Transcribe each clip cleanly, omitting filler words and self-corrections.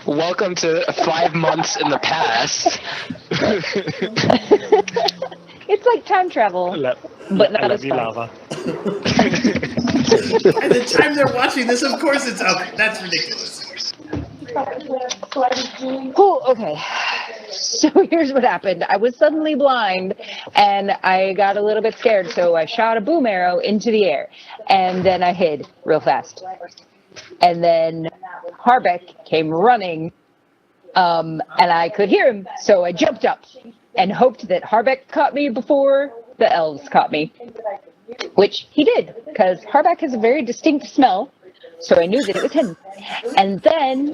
Welcome to 5 months in the past. It's like time travel, but not as fun. lava. At the time they're watching this, of course it's up. That's ridiculous. Cool, okay. So here's what happened. I was suddenly blind, and I got a little bit scared, so I shot a boom arrow into the air, and then I hid real fast. And then Harbeck came running, and I could hear him, so I jumped up and hoped that Harbeck caught me before the elves caught me, which he did, because Harbeck has a very distinct smell, so I knew that it was him. And then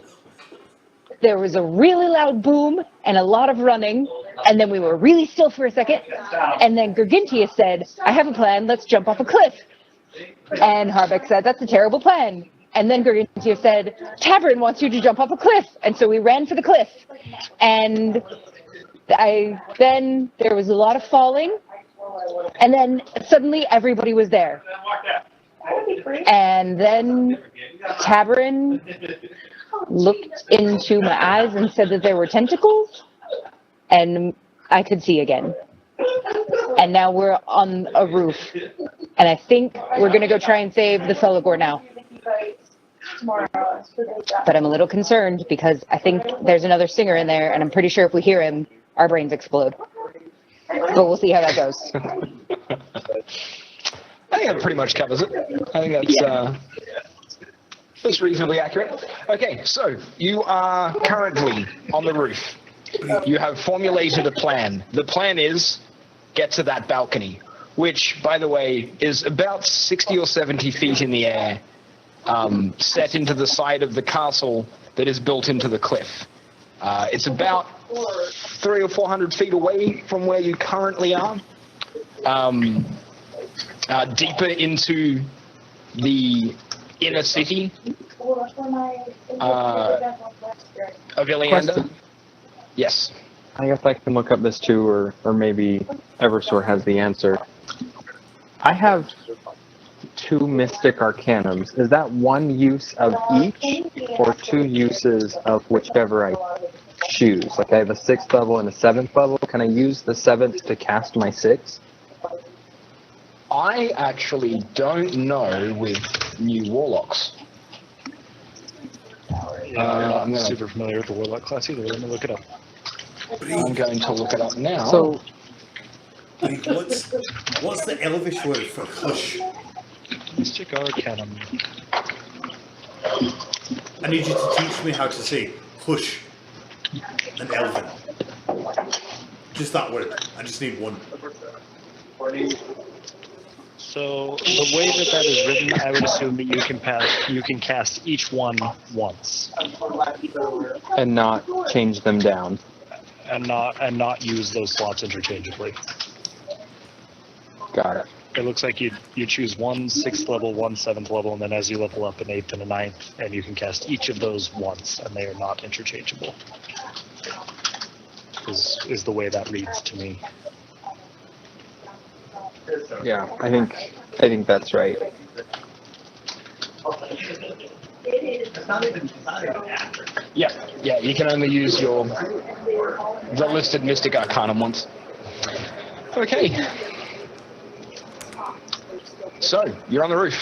there was a really loud boom and a lot of running, and then we were really still for a second, and then Gargintia said, I have a plan, let's jump off a cliff. And Harbeck said, that's a terrible plan. And then Gargintia said, Tavern wants you to jump off a cliff. And so we ran for the cliff. And then there was a lot of falling, and then suddenly everybody was there. And then Tavern looked into my eyes and said that there were tentacles, and I could see again. And now we're on a roof, and I think we're going to go try and save the Felagor now. But I'm a little concerned because I think there's another singer in there, and I'm pretty sure if we hear him, our brains explode. But we'll see how that goes. I think that pretty much covers it. I think that's reasonably accurate. Okay, so you are currently on the roof. You have formulated a plan. The plan is get to that balcony, which, by the way, is about 60 or 70 feet in the air, set into the side of the castle that is built into the cliff. It's about 300 or 400 feet away from where you currently are, deeper into the inner city of Ilianda. Yes. I guess I can look up this too, or maybe Eversor has the answer. I have 2 Mystic Arcanums. Is that one use of each, or 2 uses of whichever I choose? Like I have a 6th level and a 7th level. Can I use the 7th to cast my 6? I actually don't know with new warlocks. I'm not super familiar with the warlock class either. Let me look it up. I'm going to look it up now. So, what's the Elvish word for hush? Mystic Arcanum. I need you to teach me how to say hush in Elven. Just that word. I just need one. So the way that is written, I would assume that you can cast each one once, and not change them down. and not use those slots interchangeably. Got it. It looks like you choose one 6th level, one 7th level, and then as you level up an 8th and a 9th, and you can cast each of those once, and they are not interchangeable. Is the way that reads to me. Yeah, I think that's right. Yeah, you can only use the listed Mystic Arcanum once. Okay. So, you're on the roof.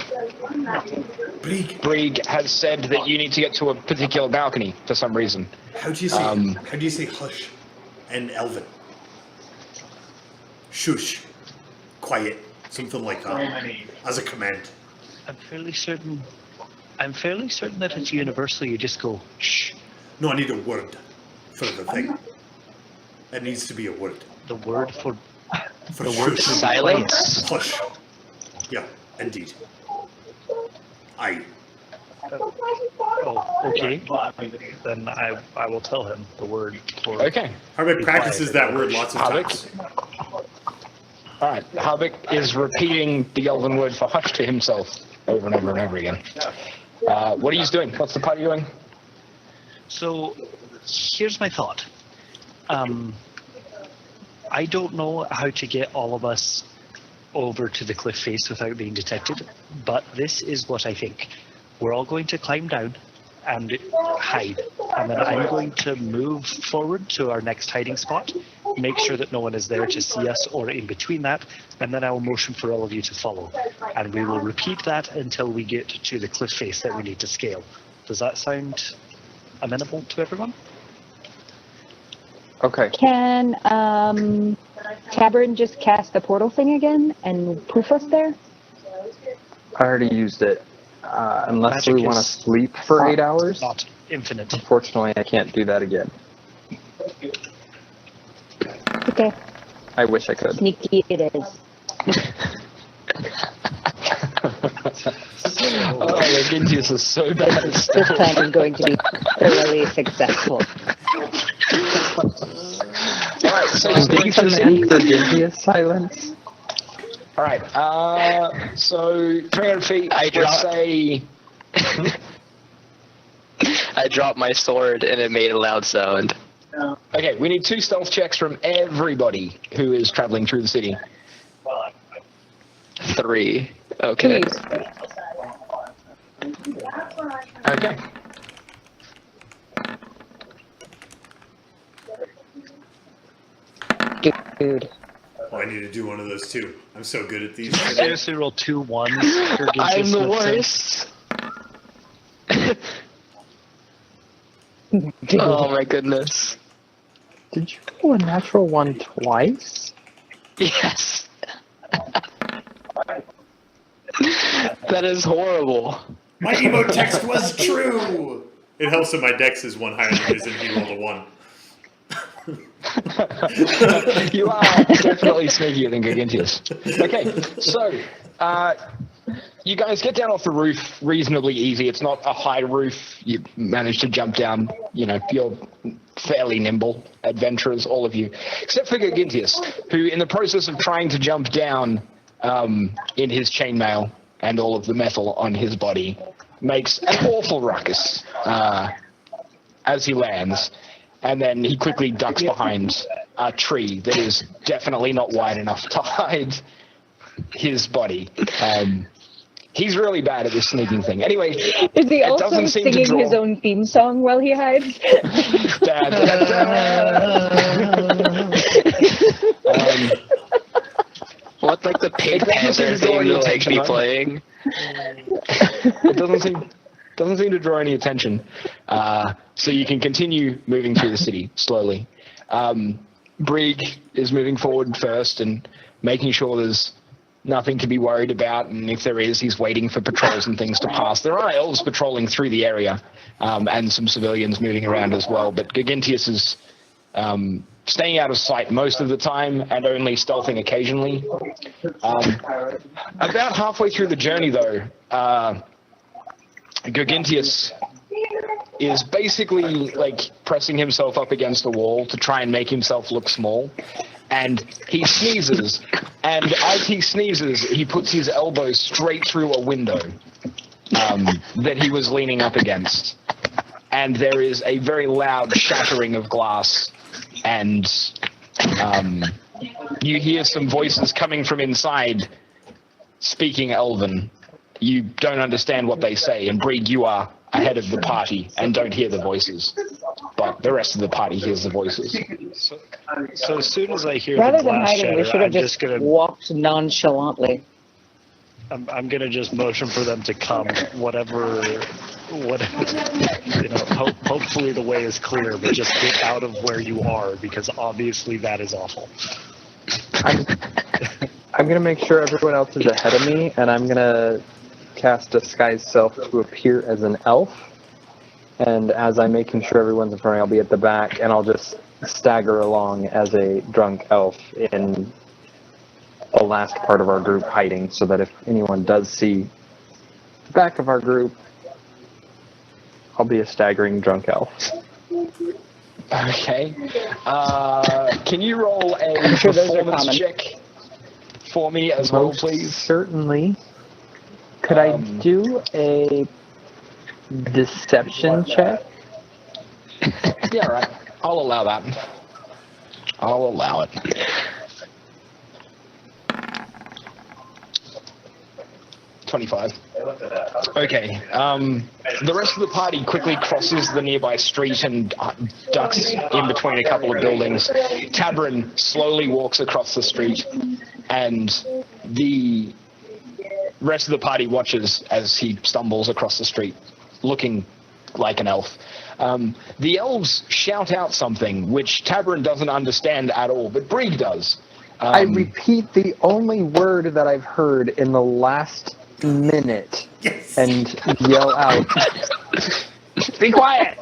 Brieg has said that you need to get to a particular balcony for some reason. How do you say hush in Elven? Shush. Quiet. Something like that. As a command. I'm fairly certain that it's universal. You just go shh. No, I need a word for the thing. It needs to be a word. The word for the word for silence. Hush. Yeah, indeed. I. Oh, okay. Then I will tell him the word for. Okay. Harbeck practices that word lots of times. All right. Harbeck is repeating the Elven word for hush to himself over and over and over again. What are you doing? What's the party doing? So, here's my thought. I don't know how to get all of us over to the cliff face without being detected, but this is what I think. We're all going to climb down and hide And then I'm going to move forward to our next hiding spot, make sure that no one is there to see us or in between that, and then I will motion for all of you to follow. And we will repeat that until we get to the cliff face that we need to scale. Does that sound amenable to everyone? Okay. Can Tabern just cast the portal thing again and poof us there? I already used it. Unless Magic we want to is sleep for 8 hours. Not infinite. Unfortunately, I can't do that again. Okay. I wish I could. Sneaky it is. Oh, the Gintius is so bad. This plan is going to be thoroughly successful. Alright, so Being speaking an Gintius silence. Alright, so 300 feet, I let's dropped- say... I dropped my sword and it made a loud sound. Okay, we need 2 stealth checks from everybody who is traveling through the city. 3. Okay. Please. Okay. Dude. Oh, I need to do one of those too. I'm so good at these. Seriously, roll 2 1s. I'm the worst. Oh my goodness. Did you roll a natural one twice? Yes. That is horrible. My emo text was true. It helps that my dex is 1 higher than his, and he rolled a 1. You are definitely sneakier than Gigantius. Okay, so you guys get down off the roof reasonably easy. It's not a high roof. You manage to jump down. You know, you're fairly nimble adventurers, all of you, except for Gigantius, who, in the process of trying to jump down in his chainmail and all of the metal on his body, makes an awful ruckus as he lands. And then he quickly ducks behind a tree that is definitely not wide enough to hide his body. He's really bad at this sneaking thing. Anyway, Is he it also doesn't seem to singing draw. his own theme song while he hides? Da, da, da. What, like the Pink Panther thing will like be playing? It doesn't seem to draw any attention. So you can continue moving through the city slowly. Brig is moving forward first and making sure there's nothing to be worried about, and if there is, he's waiting for patrols and things to pass. There are elves patrolling through the area, and some civilians moving around as well, but Gigantius is staying out of sight most of the time and only stealthing occasionally. About halfway through the journey, though, Gigantius is basically like pressing himself up against the wall to try and make himself look small, and he sneezes, and as he sneezes, he puts his elbow straight through a window that he was leaning up against, and there is a very loud shattering of glass, and you hear some voices coming from inside speaking Elven. You don't understand what they say, and Brig, you are ahead of the party and don't hear the voices, but the rest of the party hears the voices. So as soon as I hear Rather the than glass hiding, we shatter, should have I'm just gonna walked nonchalantly. I'm gonna just motion for them to come. Whatever. You know, hopefully the way is clear, but just get out of where you are, because obviously that is awful. I'm gonna make sure everyone else is ahead of me, and I'm gonna cast Disguise Self to appear as an elf. And as I'm making sure everyone's in front of me, I'll be at the back, and I'll just stagger along as a drunk elf in the last part of our group hiding, so that if anyone does see the back of our group, I'll be a staggering drunk elf. Okay. Can you roll a I'm sure those are performance common. check for me as well, Most please? certainly. Could I do a deception check? Yeah, all right. I'll allow that. I'll allow it. 25. Okay. The rest of the party quickly crosses the nearby street and ducks in between a couple of buildings. Tabrin slowly walks across the street, and the rest of the party watches as he stumbles across the street, looking like an elf. The elves shout out something, which Tabrin doesn't understand at all, but Brieg does. I repeat the only word that I've heard in the last minute and yell out, "Be quiet!"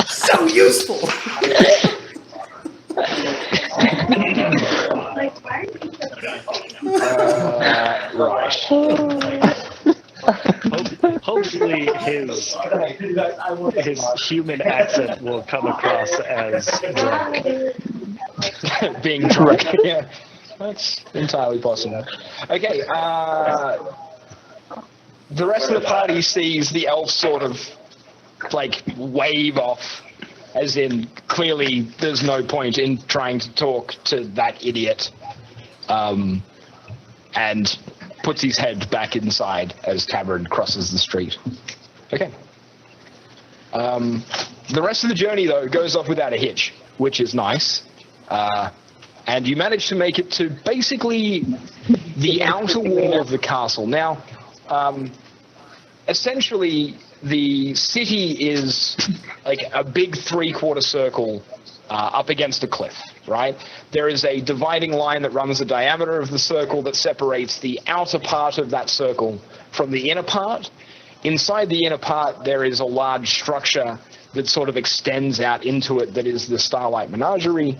So useful! Right. Hopefully his human accent will come across as drunk. Being drunk. Yeah, that's entirely possible. Okay, the rest of the party sees the elf sort of, like, wave off, as in, clearly there's no point in trying to talk to that idiot, and puts his head back inside as Tabard crosses the street. Okay. The rest of the journey, though, goes off without a hitch, which is nice. And you manage to make it to basically the outer wall of the castle. Now, essentially, the city is like a big three-quarter circle up against a cliff, right? There is a dividing line that runs the diameter of the circle that separates the outer part of that circle from the inner part. Inside the inner part, there is a large structure that sort of extends out into it that is the Starlight Menagerie.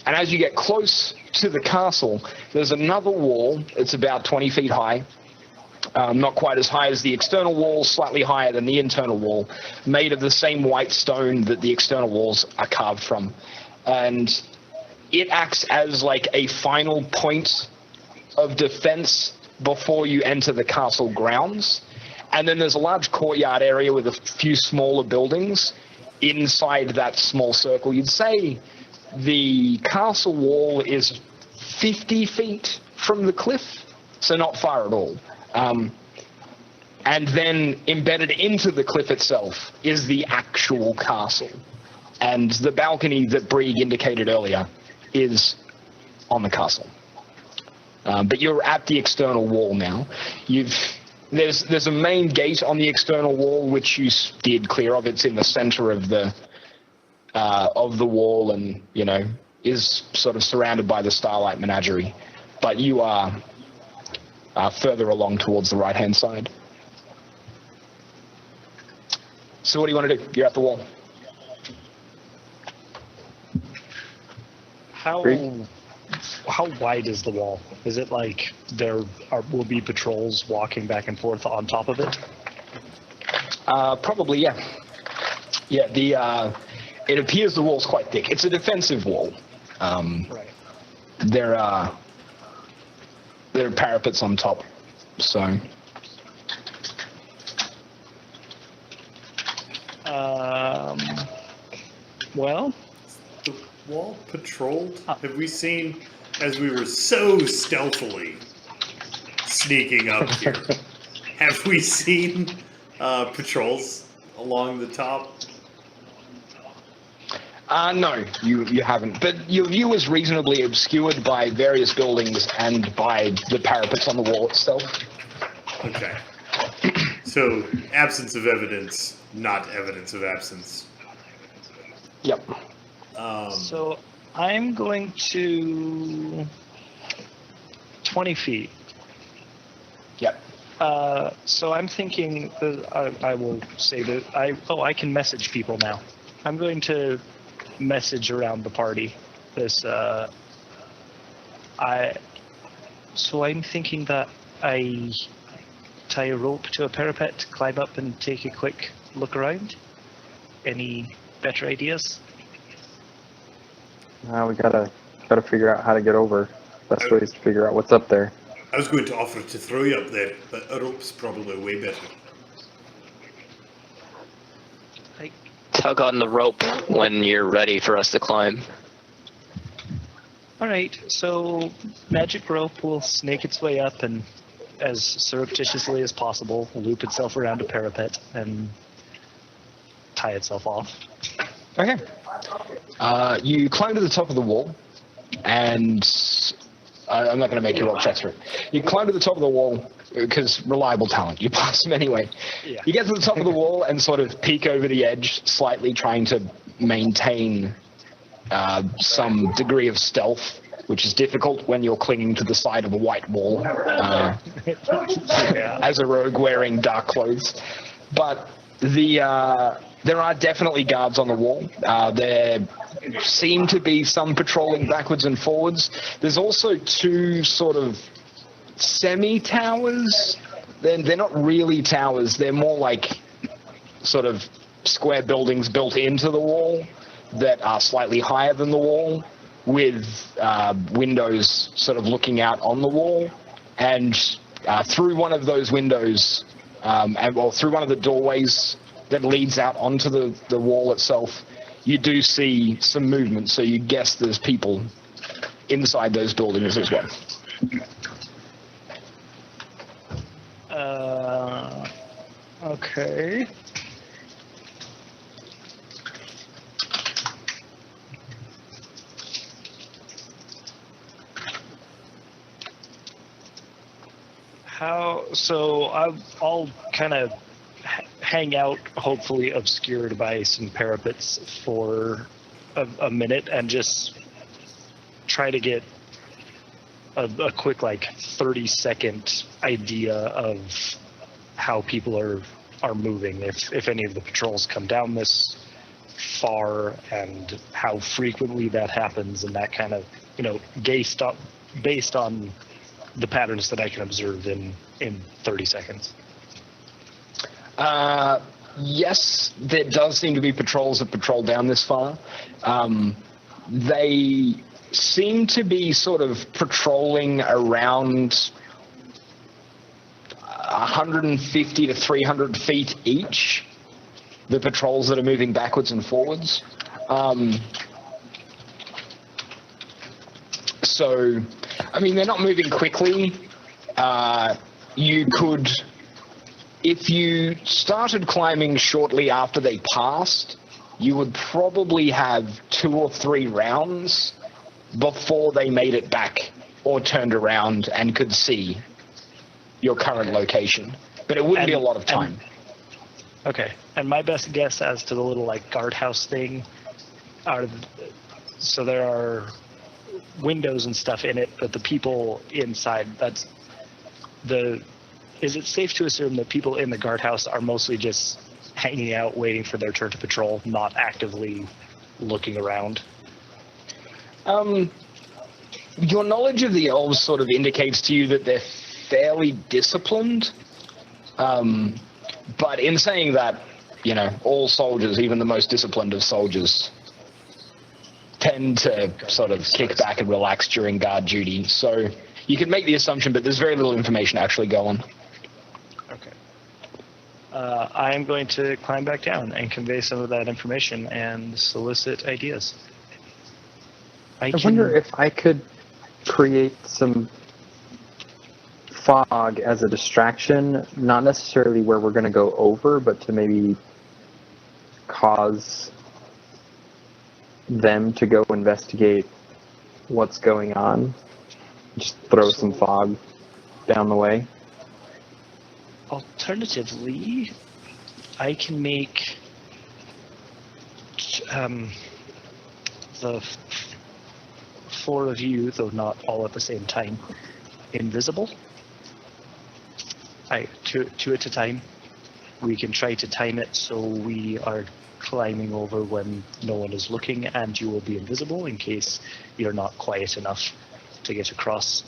And as you get close to the castle, there's another wall. It's about 20 feet high. Not quite as high as the external wall, slightly higher than the internal wall, made of the same white stone that the external walls are carved from. And it acts as like a final point of defense before you enter the castle grounds. And then there's a large courtyard area with a few smaller buildings inside that small circle. You'd say the castle wall is 50 feet from the cliff, so not far at all. And then embedded into the cliff itself is the actual castle. And the balcony that Brieg indicated earlier is on the castle. But you're at the external wall now. There's a main gate on the external wall which you steered clear of. It's in the center of the wall, and is sort of surrounded by the Starlight Menagerie. But you are further along towards the right-hand side. So what do you want to do? You're at the wall. How wide is the wall? Is it like will be patrols walking back and forth on top of it? Probably, yeah. Yeah, it appears the wall's quite thick. It's a defensive wall. Right. There are parapets on top, so. Well. The wall patrolled? Have we seen, as we were so stealthily sneaking up here, have we seen patrols along the top? No, you haven't. But your view is reasonably obscured by various buildings and by the parapets on the wall itself. Okay. So, absence of evidence, not evidence of absence. Yep. So, I'm going to 20 feet. Yep. So I'm thinking that I will say that I can message people now. I'm going to message around the party. So I'm thinking that I tie a rope to a parapet, climb up and take a quick look around. Any better ideas? Now we gotta figure out how to get over. Best way is to figure out what's up there. I was going to offer to throw you up there, but a rope's probably way better. Tug on the rope when you're ready for us to climb. All right, so magic rope will snake its way up and, as surreptitiously as possible, loop itself around a parapet and tie itself off. Okay. You climb to the top of the wall, and I'm not going to make you roll checks for it. You climb to the top of the wall, because reliable talent, you pass them anyway. Yeah. You get to the top of the wall and sort of peek over the edge, slightly trying to maintain some degree of stealth, which is difficult when you're clinging to the side of a white wall as a rogue wearing dark clothes. But there are definitely guards on the wall. There seem to be some patrolling backwards and forwards. There's also two sort of semi-towers. They're not really towers. They're more like sort of square buildings built into the wall that are slightly higher than the wall, with windows sort of looking out on the wall. And through one of those windows, through one of the doorways that leads out onto the wall itself, you do see some movement, so you guess there's people inside those buildings as well. Okay. So I'll kind of hang out, hopefully obscured by some parapets for a minute, and just try to get a quick 30-second idea of how people are moving, if any of the patrols come down this far, and how frequently that happens, and that kind of, based on the patterns that I can observe in 30 seconds. Yes, there does seem to be patrols that patrol down this far. They seem to be sort of patrolling around 150 to 300 feet each, the patrols that are moving backwards and forwards. So, I mean, they're not moving quickly. You could, if you started climbing shortly after they passed, you would probably have 2 or 3 rounds before they made it back or turned around and could see your current location. But it wouldn't be a lot of time. Okay. And my best guess as to the little guardhouse thing so there are windows and stuff in it, but the people inside, is it safe to assume that people in the guardhouse are mostly just hanging out waiting for their turn to patrol, not actively looking around? Your knowledge of the elves sort of indicates to you that they're fairly disciplined. But in saying that, all soldiers, even the most disciplined of soldiers, tend to sort of kick back and relax during guard duty. So you can make the assumption, but there's very little information actually going. Okay. I am going to climb back down and convey some of that information and solicit ideas. I wonder if I could create some fog as a distraction, not necessarily where we're going to go over, but to maybe cause them to go investigate what's going on. Just throw some fog down the way. Alternatively, I can make the 4 of you, though not all at the same time, invisible. Two at a time. We can try to time it so we are climbing over when no one is looking, and you will be invisible in case you're not quiet enough to get across.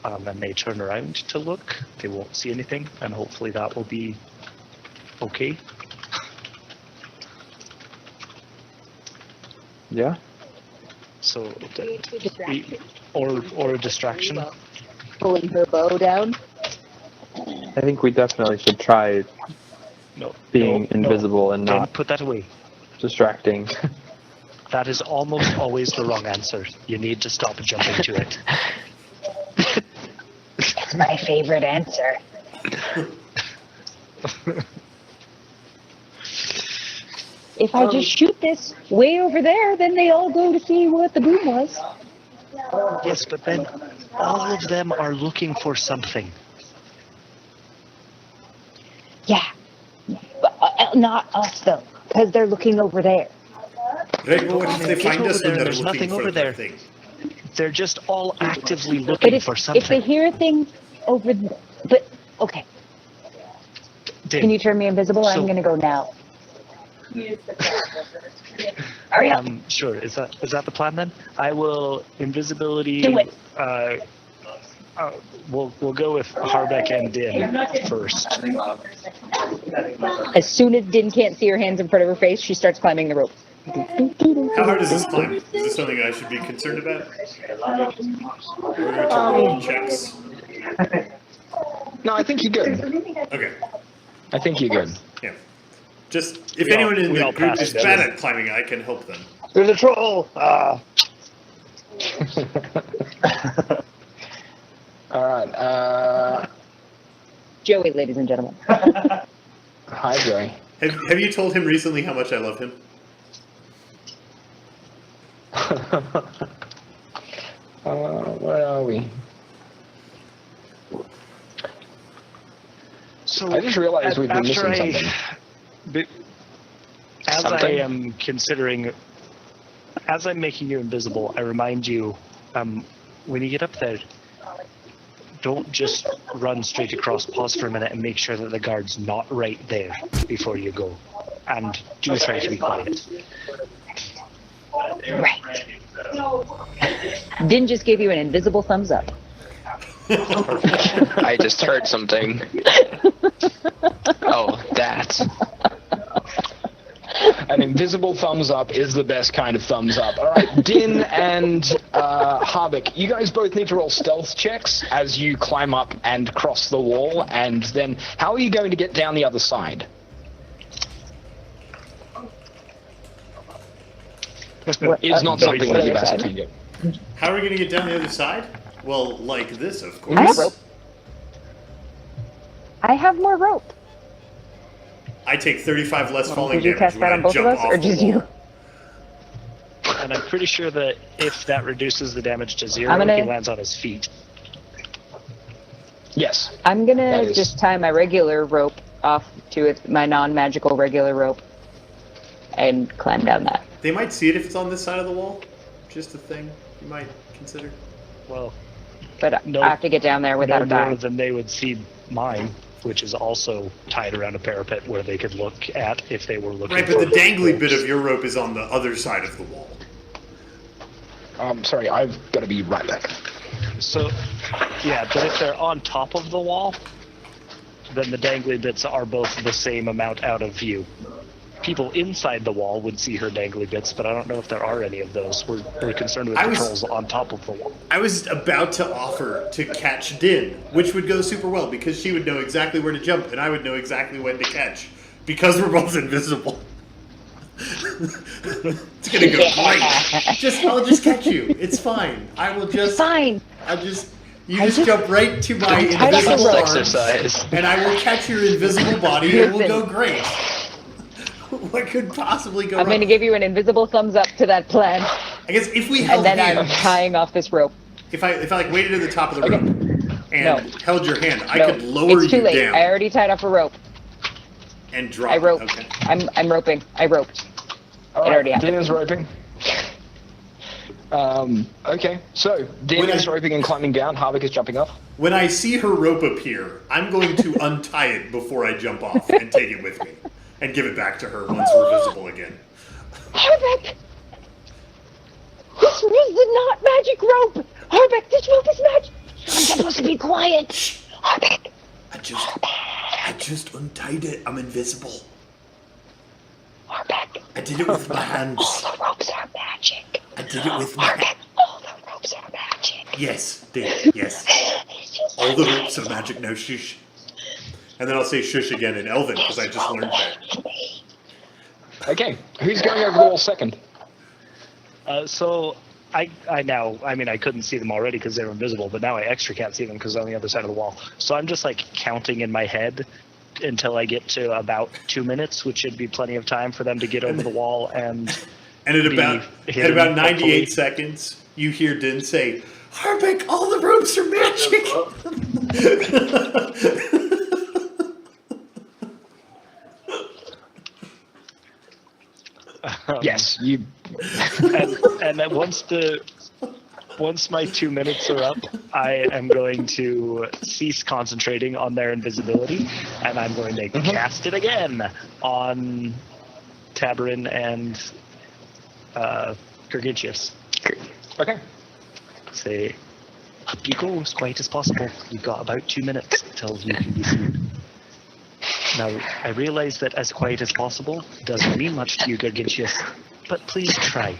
And they turn around to look, they won't see anything, and hopefully that will be okay. Yeah. So, or a distraction. Pulling her bow down. I think we definitely should try being invisible and Don't not put that away. distracting. That is almost always the wrong answer. You need to stop jumping to it. That's my favorite answer. If I just shoot this way over there, then they all go to see what the boom was. Yes, but then all of them are looking for something. Yeah. But, not us, though, because they're looking over there. Right, but what if they Get find over us there, and they're there's looking nothing for over the there. thing? They're just all actively But looking for if something. they hear a thing over there, but, okay. Dave, Can you turn me invisible? So- I'm going to go now. Hurry up. Sure. Is that the plan then? I will invisibility. Do it. We'll go with Harbeck and Din first. As soon as Din can't see her hands in front of her face, she starts climbing the rope. How hard is this climb? Is this something I should be concerned about? Or to roll checks? No, I think you're good. Okay. I think you're good. Yeah. Just if We all- anyone in we the all group passed is it. bad at climbing, I can help them. There's a troll! All right. Joey, ladies and gentlemen. Hi, Joey. Have you told him recently how much I love him? Where are we? So I just realized we've been after missing something. As I Something? am considering, as I'm making you invisible, I remind you, when you get up there, don't just run straight across. Pause for a minute and make sure that the guard's not right there before you go. And do try to be quiet. Right. Din just gave you an invisible thumbs up. I just heard something. Oh, that. An invisible thumbs up is the best kind of thumbs up. All right, Din and Harbeck, you guys both need to roll stealth checks as you climb up and cross the wall. And then, how are you going to get down the other side? Is not something that you've ascertained yet. How are we going to get down the other side? Well, like this, of I have course. rope. I have more rope. I take 35 less falling Did you damage cast when that I on both of jump us, off or the just wall. you? And I'm pretty sure that if that reduces the damage to 0, I'm gonna- he lands on his feet. Yes. I'm That gonna is- just tie my regular rope off to my non-magical regular rope and climb down that. They might see it if it's on this side of the wall. Just a thing you might consider. Well, But No- I have to get down there without no a more die. than they would see mine, which is also tied around a parapet where they could look at if they were looking Right, for but the dangly ropes. bit of your rope is on the other side of the wall. Sorry, I've got to be right back. So, yeah, but if they're on top of the wall, then the dangly bits are both the same amount out of view. People inside the wall would see her dangly bits, but I don't know if there are any of those. We're concerned with I the was- trolls on top of the wall. I was about to offer to catch Din, which would go super well because she would know exactly where to jump and I would know exactly when to catch because we're both invisible. It's gonna go great. I'll just catch you. It's fine. I will just. Fine. You just jump right to my tied up invisible the rope. arms, Exercise. and I will catch your invisible body, and we'll Listen. go great. What could possibly go I'm wrong? going to give you an invisible thumbs up to that plan, I guess if we held and then I'm hands, tying off this rope. if I like waited at the top of the Okay. rope and No. held your hand, I No, could lower it's too you late. down I already tied off a rope. and drop. I roped. Okay. I'm roping. I roped. All It already right, Din happened. is roping. Okay, so Din When is I- roping and climbing down. Harbeck is jumping off. When I see her rope appear, I'm going to untie it before I jump off and take it with me and give it back to her once we're visible again. Harbeck! This is not magic rope! Harbeck, this rope is magic! I'm supposed to be quiet! Harbeck! I just untied it. I'm invisible. Harbeck! I did it with my hands. All the ropes are magic! I did it with my Harbeck! All the ropes are magic! Yes, yes. All the ropes of magic, no shush. And then I'll say shush again in Elven because I just learned that. Okay, who's going over the wall second? So I couldn't see them already because they were invisible, but now I extra can't see them because they're on the other side of the wall. So I'm just like counting in my head until I get to about 2 minutes, which should be plenty of time for them to get over the wall and at about hidden, 98 hopefully. seconds, you hear Din say, "Harbeck, all the ropes are magic." Yes, you. And then once my 2 minutes are up, I am going to cease concentrating on their invisibility, and I'm going to cast it again on Tabarin and Gargantius. Okay. Say, up you go as quiet as possible. You've got about 2 minutes till you can be seen. Now, I realize that as quiet as possible doesn't mean much to you, Gargantius, but please try.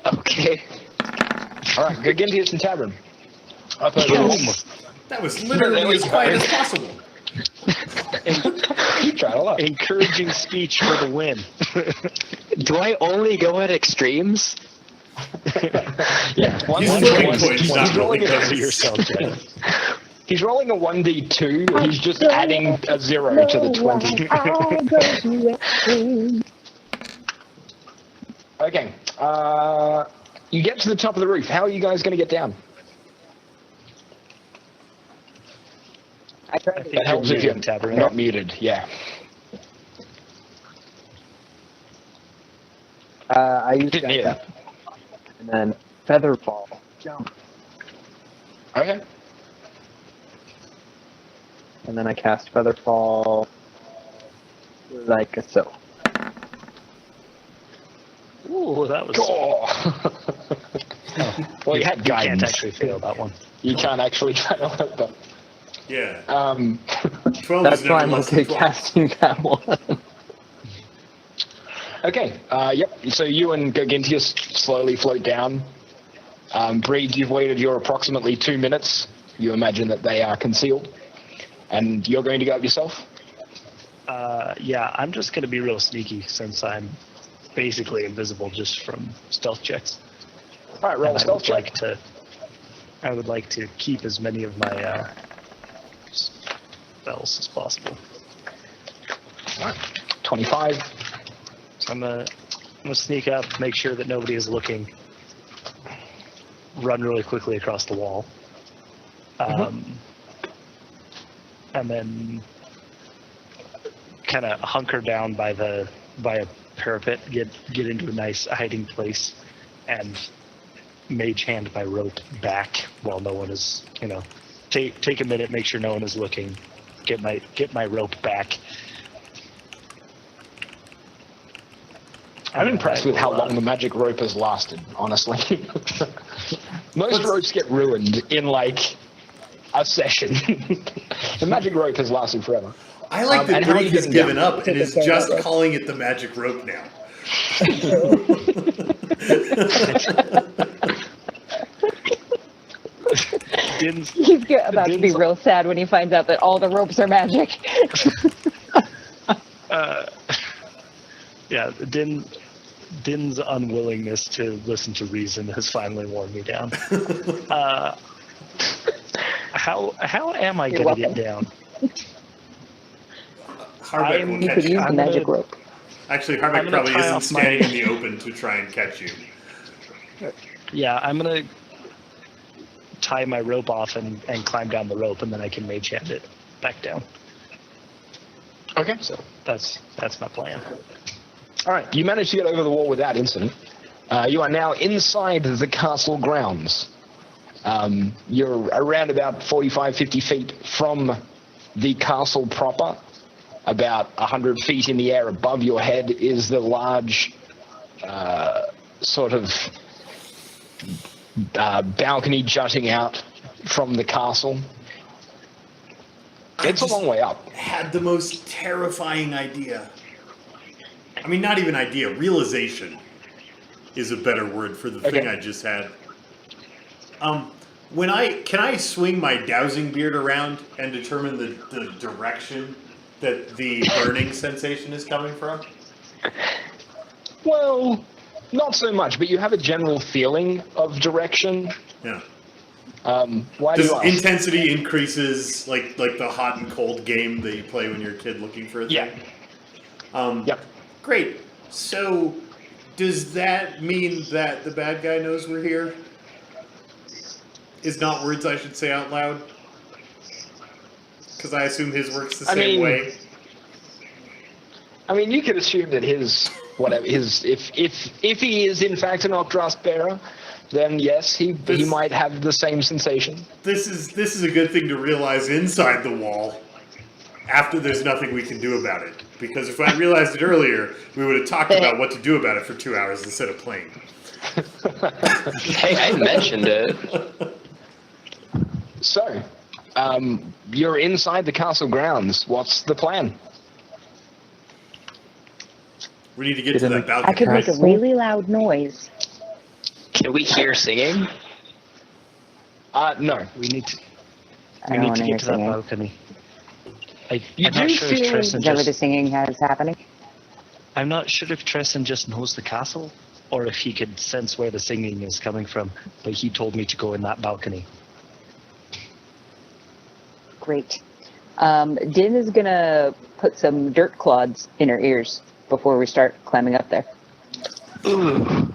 Okay. All right, Gargantius and Tabarin. Up over the wall. That was literally as quiet as possible. You tried a lot. Encouraging speech for the win. Do I only go at extremes? Yeah. He's looking for it, he's not rolling really a, Cover yourself, Jeff. he's rolling a 1d2. He's just adding a 0 to the 20. Okay. You get to the top of the roof. How are you guys going to get down? I think That helps if you're you're Tabarin. not muted. Yeah. I used Didn't hear that. And then Featherfall. Jump. Okay. And then I cast Featherfall like so. Ooh, that was... Oh. Well, you had You guidance. can't actually fail that one. You can't actually fail it, but... Yeah. 12 That's is why never I'm less okay than 12. casting that one. Okay, yep. So you and Gargantius slowly float down. Breed, you've waited your approximately 2 minutes. You imagine that they are concealed. And you're going to go up yourself? Yeah, I'm just going to be real sneaky since I'm basically invisible just from stealth checks. All right, roll a And stealth check. I would like to keep as many of my spells as possible. All right, 25. So I'm gonna sneak up, make sure that nobody is looking, run really quickly across the wall, and then kind of hunker down by a parapet, get into a nice hiding place, and mage hand my rope back while no one is, take a minute, make sure no one is looking, get my rope back. I'm impressed with how long the magic rope has lasted, honestly. Most ropes get ruined in, like, a session. The magic rope has lasted forever. I like that and how are Breed you has getting given down? up and is just calling it the magic rope now. He's about to be real sad when he finds out that all the ropes are magic. Yeah, Din's unwillingness to listen to reason has finally worn me down. How am I going to get down? Harbeck will You catch could you. use the magic rope. Actually, I'm Harbeck gonna probably tie isn't off my- standing in the open to try and catch you. Yeah, I'm gonna tie my rope off and climb down the rope, and then I can mage hand it back down. Okay. So that's my plan. All right, you managed to get over the wall without incident. You are now inside the castle grounds. You're around about 45, 50 feet from the castle proper. About 100 feet in the air above your head is the large sort of balcony jutting out from the castle. It's a long way up. Had the most terrifying idea. I mean, not even idea. Realization is a better word for the thing Okay. I just had. Can I swing my dowsing beard around and determine the direction that the burning sensation is coming from? Well, Not so much, but you have a general feeling of direction. Yeah. Why do Does you ask? intensity increases like the hot and cold game that you play when you're a kid looking for a thing? Yeah. Yep. Great. So, does that mean that the bad guy knows we're here? Is not words I should say out loud? Because I assume his works the same way. I mean, you could assume that his if he is in fact an Octrast bearer, then yes, he might have the same sensation. This is a good thing to realize inside the wall. After there's nothing we can do about it, because if I realized it earlier, we would have talked about what to do about it for 2 hours instead of playing. Hey, I mentioned it. So, you're inside the castle grounds. What's the plan? We need to get to that I balcony. could make a really loud noise. Can we hear singing? No. We need to I don't want to hear get to that singing. balcony. I'm You not do sure if feel- Tristan Is that where the just, singing is happening? I'm not sure if Tristan just knows the castle or if he could sense where the singing is coming from, but he told me to go in that balcony. Great. Din is going to put some dirt clods in her ears before we start climbing up there. Ooh.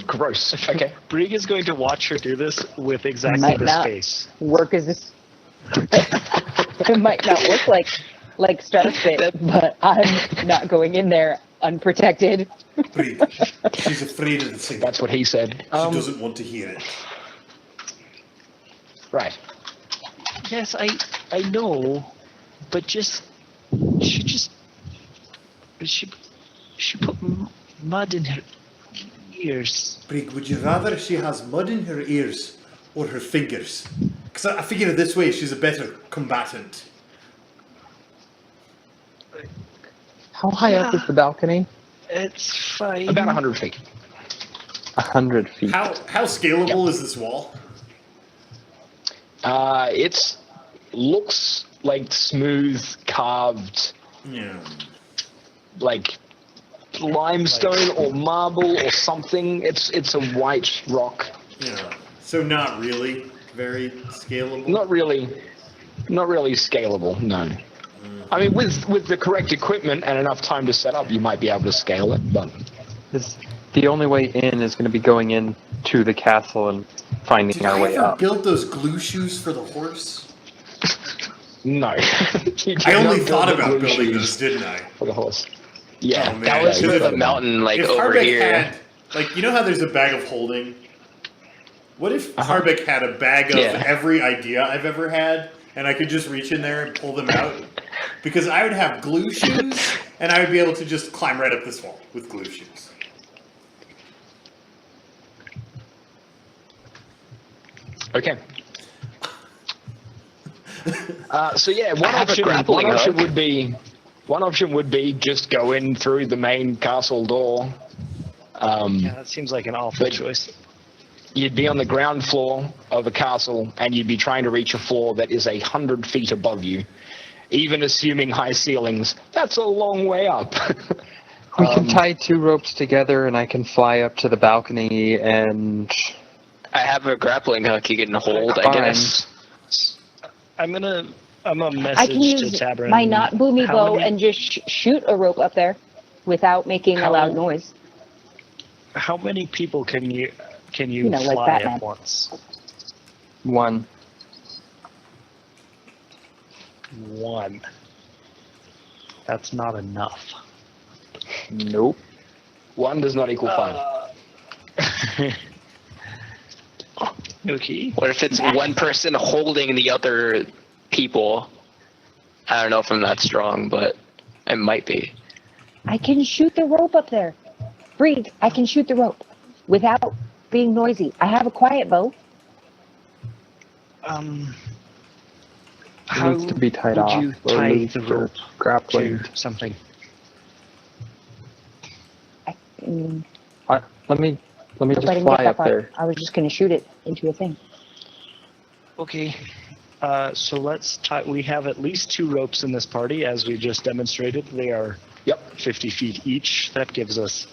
Gross. Okay. Brig is going to watch her do this with exactly Might this not. face. Work as this. It might not look like Starspit, but I'm not going in there unprotected. Brig, she's afraid of the singing. That's what he said. She doesn't want to hear it. Right. Yes, I know, but she put mud in her ears. Brig, would you rather she has mud in her ears or her fingers? Because I figure this way she's a better combatant. How high up is the balcony? It's fine. About 100 feet. 100 feet. How scalable is this wall? It looks like smooth, carved, Yeah. like limestone or marble or something. It's a white rock. Yeah. So not really very scalable. Not really scalable. No. I mean, with the correct equipment and enough time to set up, you might be able to scale it. But The only way in is going to be going into the castle and finding Did our I way ever up. build those glue shoes for the horse? no. You I only cannot thought build about glue building shoes those, didn't I? for the horse. Yeah, Oh, man. That was Yeah, for if- the mountain, like, if over Harbeck here. had, like, you know how there's a bag of holding? What if Harbeck had a bag of Yeah. every idea I've ever had, and I could just reach in there and pull them out? Because I would have glue shoes, and I would be able to just climb right up this wall with glue shoes. Okay. So yeah, I have a grappling hook. one option would be just go in through the main castle door. Yeah, that seems like an awful But- choice. You'd be on the ground floor of a castle, and you'd be trying to reach a floor that is 100 feet above you. Even assuming high ceilings, that's a long way up. We can tie 2 ropes together and I can fly up to the balcony and... I have a grappling hook you can hold, I Fine. guess. I'm a I can message to use Tabran. my not boomy How bow many- and just shoot a rope up there without making a How- loud noise. How many people can you You know, like fly Batman. at once? 1. 1. That's not enough. Nope. One does not equal 5. Okay. What if it's one person holding the other people? I don't know if I'm that strong, but it might be. I can shoot the rope up there. Breed, I can shoot the rope without being noisy. I have a quiet bow. It How needs to be tied would off you or tie loose the or rope grappling. to something? Mm, Let me if I just didn't get fly that up far, there. I was just going to shoot it into a thing. Okay. So let's tie. We have at least 2 ropes in this party, as we just demonstrated. They are 50 feet each. That gives us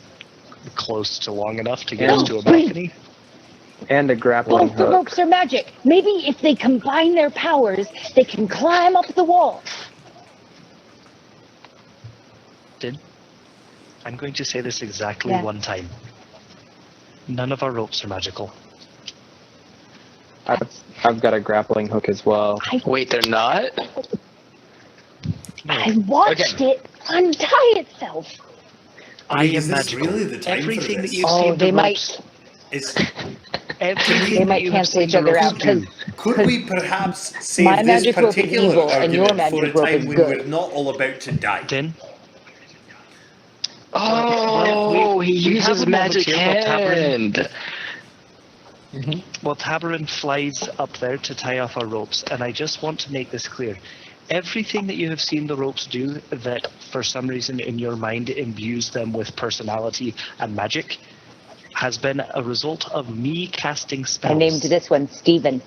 close to long enough to get us to a balcony. And a grappling Both the hook. ropes are magic. Maybe if they combine their powers, they can climb up the wall. I'm going to say this exactly Yeah. one time. None of our ropes are magical. I've got a grappling hook as well. Wait, they're not? I watched it untie itself. I Is am this magical. really the time for Everything this? that you've Oh, seen, they the might- ropes, Is, everything They that might you have cancel seen each the other ropes out because could we perhaps save My this magic rope is particular evil and your argument for a magic rope time is when good. we're not all about to die? Din? Oh, he we have uses a moment magic here while hand. Well, Tabarin flies up there to tie off our ropes, and I just want to make this clear. Everything that you have seen the ropes do that for some reason in your mind imbues them with personality and magic has been a result of me casting spells. I named this one Steven.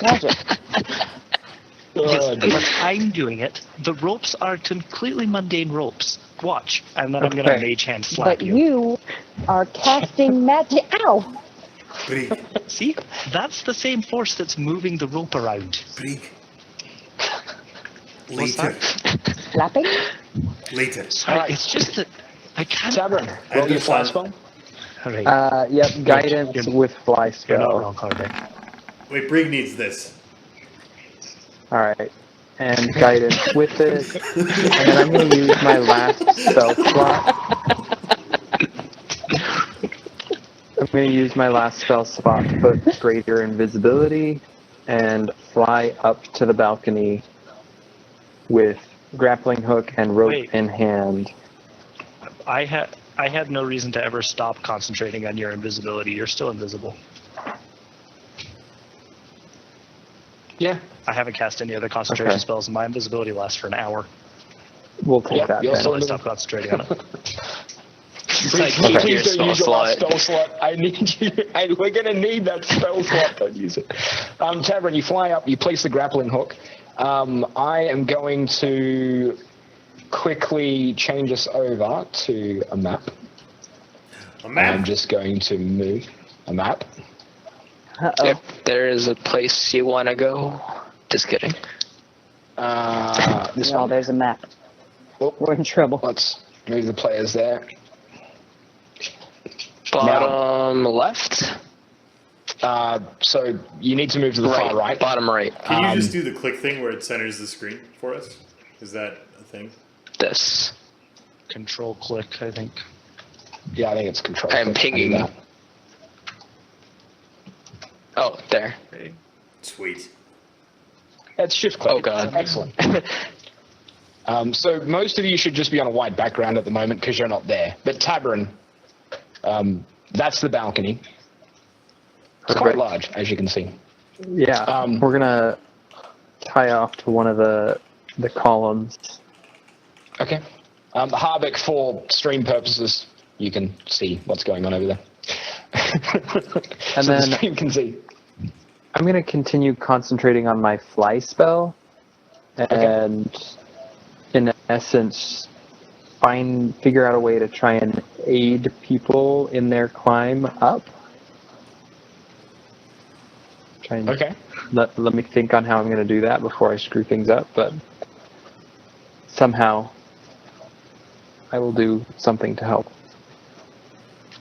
Magic. Yes, but I'm doing it. The ropes are completely mundane ropes. Watch, and then I'm going to Okay. mage hand slap But you are casting magic. Ow! Brig, See? That's the same force that's moving the rope around. Brig. What's Later, Slapping? later. Sorry, Alright. it's just that I can't... Tavern, roll your fly spell. All right. Yep, guidance You're- with fly You're not spell. wrong, Carter. Wait, Brig needs this. Alright. And guidance with it. And then I'm going to use my last spell slot. I'm going to use my last spell slot to put greater invisibility and fly up to the balcony with grappling hook and rope Wait. in hand. I had no reason to ever stop concentrating on your invisibility. You're still invisible. Yeah. I haven't cast any other concentration Okay. spells, and my invisibility lasts for an hour We'll take that you're then. still until I stop concentrating on it. Like, keep your Please don't spell use your last slot. spell slot. I need you. We're going to need that spell slot. Don't use it. Tavern, you fly up. You place the grappling hook. I am going to quickly change us over to a map. A I'm map. just going to move a map. Uh-oh. If there is a place you want to go. Just kidding. This No, one. there's a map. Oh, We're in trouble. let's move the players there. Bottom left? So you need to move to the far right. Bottom right. Can you just do the click thing where it centers the screen for us? Is that a thing? This. Control click, I think. Yeah, I think it's control. I'm click. I do pinging. that. Oh, there. Sweet. It's shift click. Oh, God. Excellent. So most of you should just be on a white background at the moment because you're not there. But Tabarin, that's the balcony. It's quite Perfect. large, as you can see. Yeah, we're gonna tie off to one of the columns. Okay. Harbeck, for stream purposes, you can see what's going on over there. And so then- the stream can see. I'm gonna continue concentrating on my fly spell, and in essence, figure out a way to try and aid people in their climb up. Try and Okay. let me think on how I'm gonna do that before I screw things up, but somehow I will do something to help.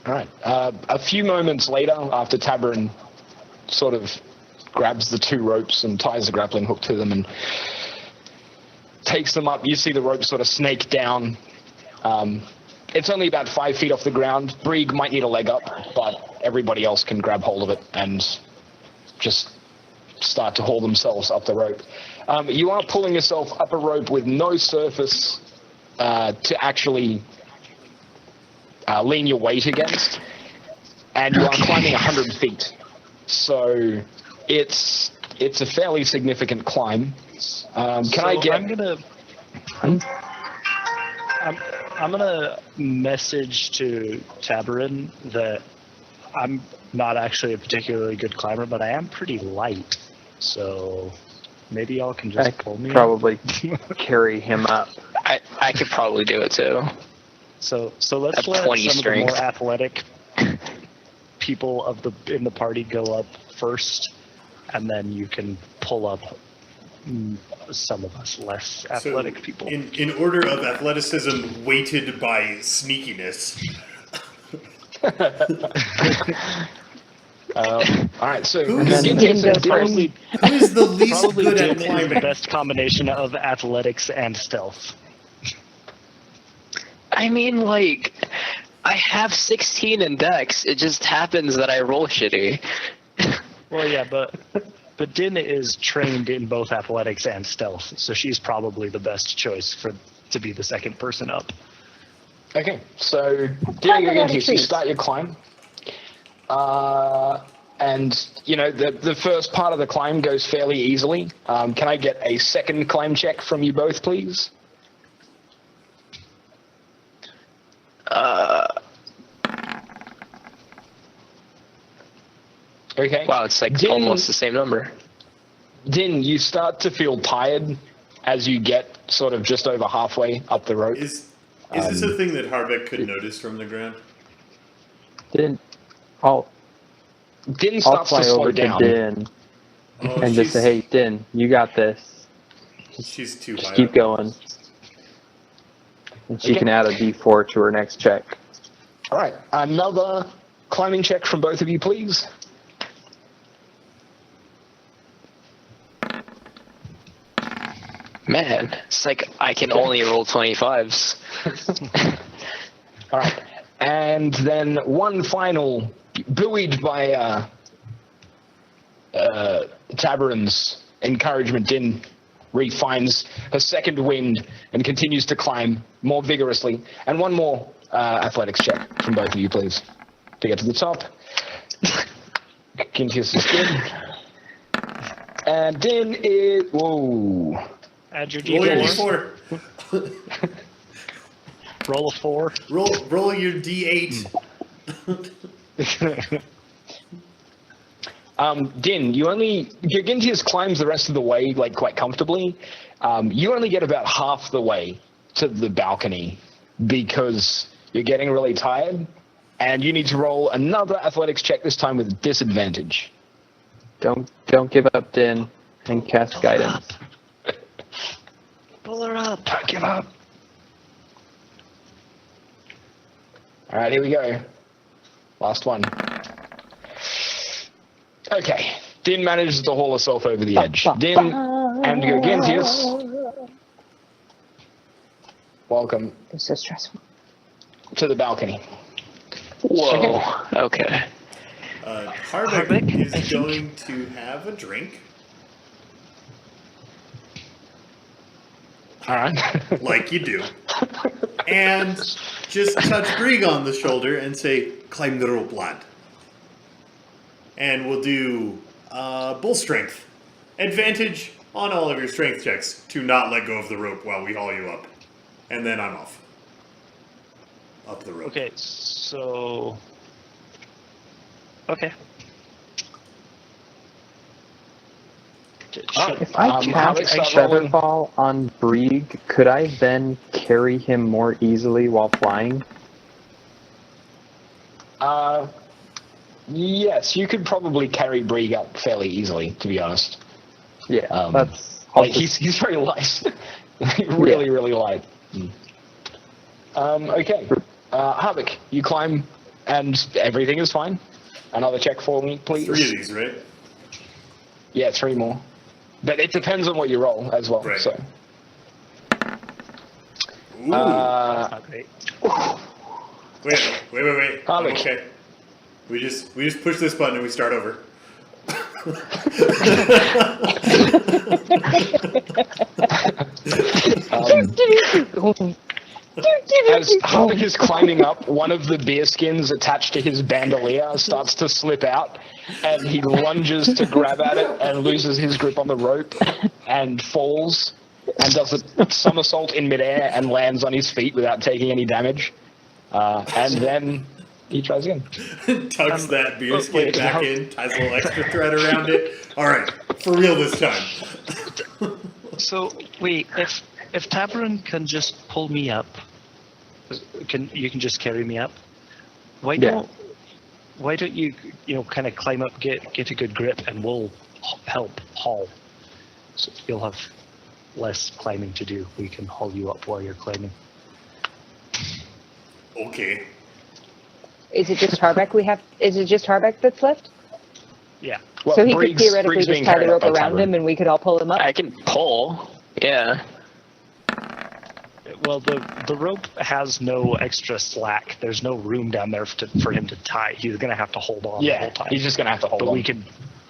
All right. A few moments later, after Tabarin sort of grabs the 2 ropes and ties the grappling hook to them and takes them up, you see the rope sort of snake down. It's only about 5 feet off the ground. Brieg might need a leg up, but everybody else can grab hold of it and just start to haul themselves up the rope. You are pulling yourself up a rope with no surface to actually lean your weight against, and you are climbing 100 feet. So it's a fairly significant climb. Can I get? I'm gonna message to Tabarin that I'm not actually a particularly good climber, but I am pretty light. So maybe y'all can just I pull me. could probably carry him up. I could probably do it too. So let's At let 20 some of the strength. more athletic people in the party go up first, and then you can pull up some of us less athletic people. In order of athleticism weighted by sneakiness. All right, so Who Gintius Din and goes Din- first. Who is the least Probably good Din at is the climbing? best combination of athletics and stealth. I mean, like, I have 16 in Dex. It just happens that I roll shitty. Well, yeah, but Din is trained in both athletics and stealth, so she's probably the best choice to be the second person up. Okay, so Climb Din a lot of Gintius, you trees. start your climb. And, you know, the first part of the climb goes fairly easily. Can I get a second climb check from you both, please? Okay. Wow, it's like Din- almost the same number. Din, you start to feel tired as you get sort of just over halfway up the rope. Is this a thing that Harbeck could notice from the ground? Din, I'll Din starts to fly slow over down. to Din Oh, and just say, "Hey, Din, you got this. she's too Just high keep up. going." And she Okay. can add a D4 to her next check. All right, another climbing check from both of you, please. Man, it's like I can only roll 25s. All right, and then one final, buoyed by Tabarin's encouragement, Din refines her second wind and continues to climb more vigorously. And one more athletics check from both of you, please, to get to the top. Gintius is good. And Din is... Whoa. Add your Roll your D4. D4. Roll a 4. Roll your D8. Din, your Gintius climbs the rest of the way, like, quite comfortably. You only get about half the way to the balcony because you're getting really tired, and you need to roll another athletics check, this time with disadvantage. Don't give up, Din, and cast guidance. Pull her up. Don't give up. All right, here we go. Last one. Okay. Din manages to haul herself over the edge. Din and Gintius, welcome It's so stressful. to the balcony. Whoa. Okay. Harbeck Harbeck, I is think. going to have a drink, All right. like you do, and just touch Brig on the shoulder and say, "Climb the rope, lad." And we'll do bull strength. Advantage on all of your strength checks to not let go of the rope while we haul you up. And then I'm off. Up the rope. Okay, so... Okay. If I Alex, cast start rolling. Featherfall on Brieg, could I then carry him more easily while flying? Yes, you could probably carry Brieg up fairly easily, to be honest. Yeah, that's... I'll Like, just- he's very light. really, Yeah. really light. Okay. Harbeck, you climb and everything is fine. Another check for me, please. 3 of these, right? Yeah, 3 more. But it depends on what you roll as well. Right. So. Ooh. That's not great. Wait. I'm Harbeck. okay. We just push this button and we start over. As Harbeck is climbing up, one of the bear skins attached to his bandolier starts to slip out, and he lunges to grab at it and loses his grip on the rope and falls and does a somersault in midair and lands on his feet without taking any damage. And then He tries again. Tucks that beer skin wait, back how- in, ties a little extra thread around it. All right, for real this time. So wait, if Tabarin can just pull me up, you can just carry me up? Why Yeah. don't you kind of climb up, get a good grip, and we'll help haul. So you'll have less climbing to do. We can haul you up while you're climbing. Okay. Is it just Harbeck we have? Is it just Harbeck that's left? Yeah. Well, So he could Briggs- theoretically Briggs just being tie the carried rope up by around Tabarin. him, and we could all pull him up. I can pull. Yeah. Well, the rope has no extra slack. There's no room down there for him to tie. He's going to have to hold on the whole Yeah, time. he's just gonna have to hold But on.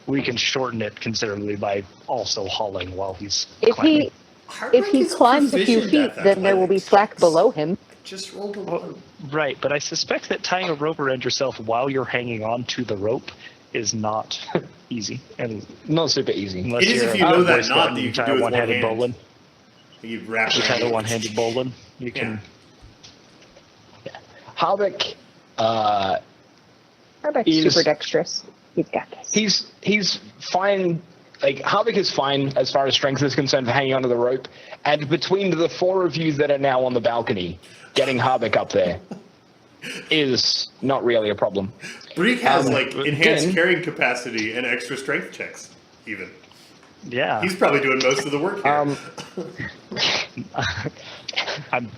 we can shorten it considerably by also hauling while he's If climbing. he Harbeck if he is climbs a few proficient feet, at then there will be athletics slack checks. below him. Just rolled a Well, one. right, but I suspect that tying a rope around yourself while you're hanging on to the rope is not easy. And Not super easy. unless It is you're if you a know Boy that Scout knot and that you you can tie do a with one one-handed hand. bowline. You wrap You tie around a it. one-handed bowline. You can. Harbeck, Harbeck's He's- super dexterous. He's got this. he's fine. Like Harbeck is fine as far as strength is concerned for hanging onto the rope. And between the four of you that are now on the balcony, getting Harbeck up there is not really a problem. Breek has Um, like enhanced then- carrying capacity and extra strength checks. Even Yeah. he's probably doing most of the work here. I'm,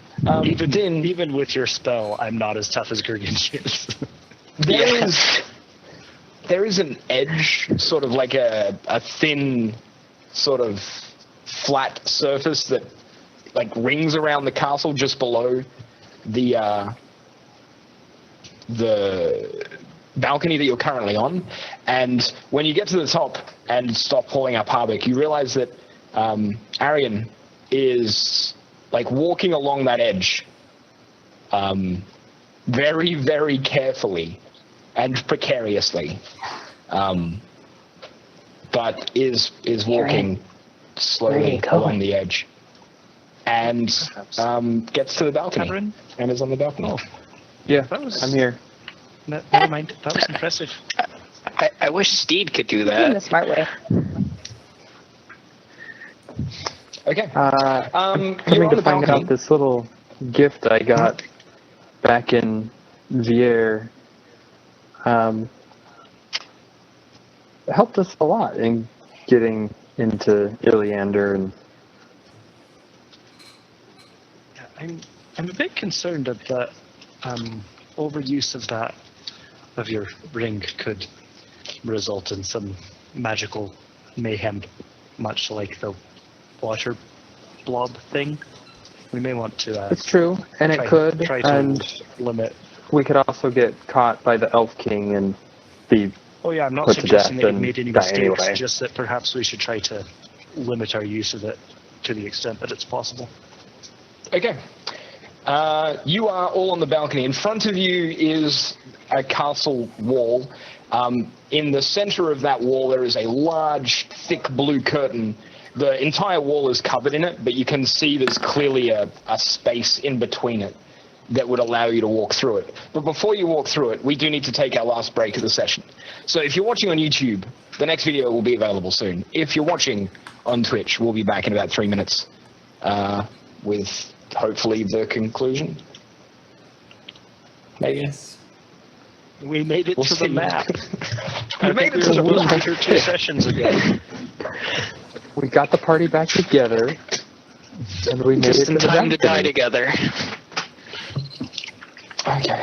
Din, even with your spell, I'm not as tough as Gurginch is. there is an edge, sort of like a thin, sort of flat surface that like rings around the castle just below the balcony that you're currently on. And when you get to the top and stop pulling up Harbeck, you realize that Arian is like walking along that edge very, very carefully and precariously, but is walking slowly along the edge and gets to the balcony Tabarin? and is on the balcony. Oh, Yeah, That was- I'm here. never mind. That was impressive. I wish Steed could do In that. the smart way. Okay. Coming you're on to the find balcony. out this little gift I got back in Vier helped us a lot in getting into Iliander and I'm a bit concerned that the overuse of your ring could result in some magical mayhem, much like the water blob thing. We may want to. it's true, and it could, try to and limit. we could also get caught by the Elf King and be Oh yeah, I'm not put to suggesting death that you've and made any die mistakes. anyway. Just that perhaps we should try to limit our use of it to the extent that it's possible. Okay. You are all on the balcony. In front of you is a castle wall. In the center of that wall, there is a large, thick blue curtain. The entire wall is covered in it, but you can see there's clearly a space in between it that would allow you to walk through it. But before you walk through it, we do need to take our last break of the session. So if you're watching on YouTube, the next video will be available soon. If you're watching on Twitch, we'll be back in about 3 minutes with hopefully the conclusion. Maybe. Yes. We made it We'll to see. the map. We made it to the were map. here 2 sessions ago. we got the party back together, and we made Just it to in the time to die balcony. together. Okay.